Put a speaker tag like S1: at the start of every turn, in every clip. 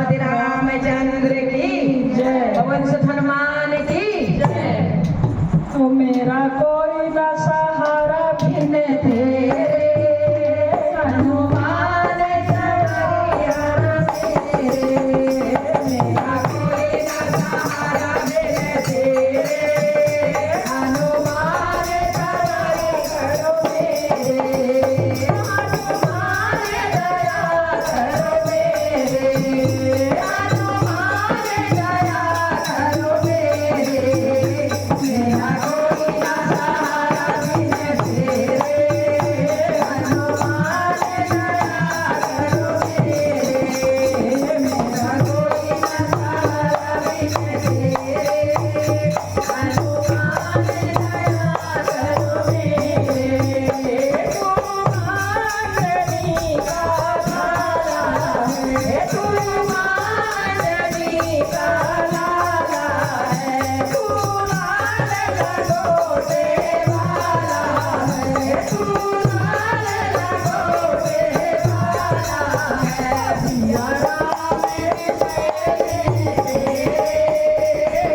S1: सीतापति रामचंद्र की
S2: जय।
S1: पवन सुत हनुमान की जय।
S2: तो मेरा कोई न सहारा बिन तेरे हनुमान चढ़ैया तेरे। मेरा कोई न सहारा बिन तेरे हनुमान चढ़ैया करो मेरे। हनुमान दया करो मेरे। हनुमान दया करो मेरे। मेरा कोई न सहारा बिन तेरे हनुमान दया करो मेरे। मेरा कोई न सहारा बिन तेरे हनुमान दया करो मेरे। तू मांगनी का लाला है, तू मांगनी का लाला है, तू लाल लंगोटे वाला है, तू लाल लंगोटे वाला है। सिया राम मेरे तेरे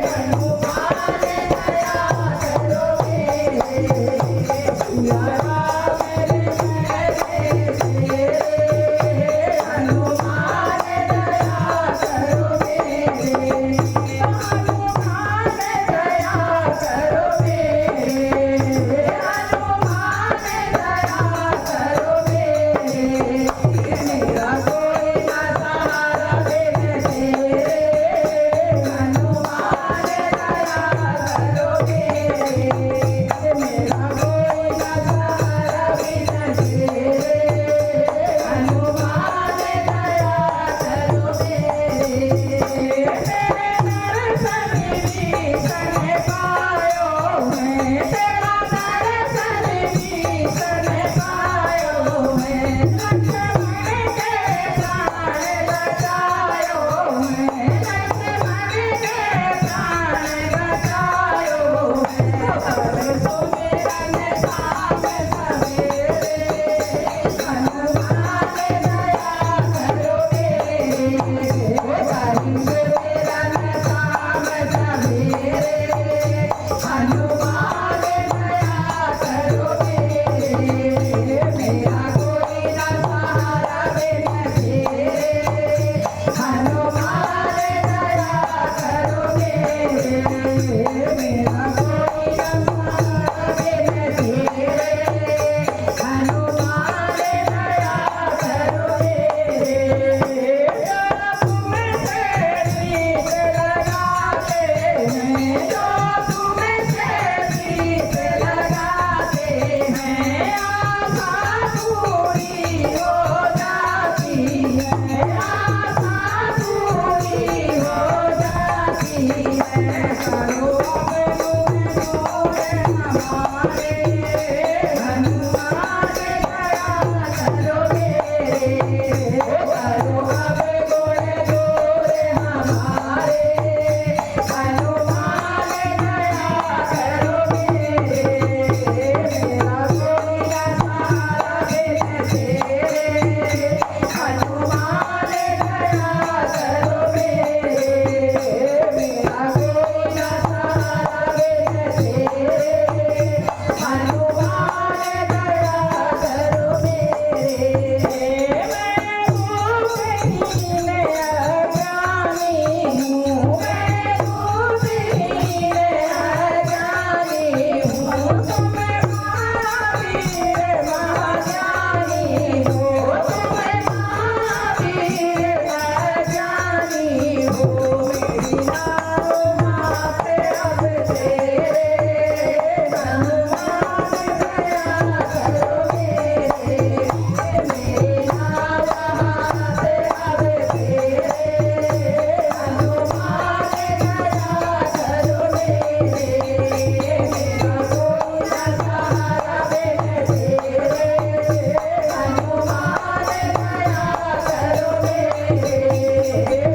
S2: हनुमान दया करो मेरे। सिया राम मेरे तेरे हनुमान दया करो मेरे। हनुमान दया करो मेरे। हनुमान दया करो मेरे। मेरा कोई न सहारा बिन तेरे हनुमान दया करो मेरे। मेरा कोई न सहारा बिन तेरे हनुमान दया करो मेरे। तेरे दर्शन भी सन पायो मैं, तेरा दर्शन भी सन पायो मैं। लक्ष्मण के प्राण बचायो मैं, लक्ष्मण के प्राण बचायो मैं। कर सुमिरन शाम सवेरे हनुमान दया करो मेरे। कर सुमिरन शाम सवेरे हनुमान दया करो मेरे। मेरा कोई न सहारा बिन तेरे हनुमान दया करो मेरे। मेरा कोई न सहारा बिन तेरे हनुमान दया करो मेरे। जो तुमसे प्रीत लगाते हैं, जो तुमसे प्रीत लगाते हैं, आशा पूरी हो जाती है, आशा पूरी हो जाती है। करो अब दूर हमारे हनुमान दया करो मेरे। करो अब दूर हमारे हनुमान दया करो मेरे। मेरा कोई न सहारा बिन तेरे हनुमान दया करो मेरे। मेरा कोई न सहारा बिन तेरे हनुमान दया करो मेरे। मैं भूखहीन अज्ञानी हूँ, मैं भूखहीन अज्ञानी हूँ। तुम महावीर महाज्ञानी हो, तुम महावीर महाज्ञानी हो। मेरी नाव माते अब तेरे हनुमान दया करो मेरे। मेरी नाव माते अब तेरे हनुमान दया करो मेरे। मेरा कोई न सहारा बिन तेरे हनुमान दया करो मेरे।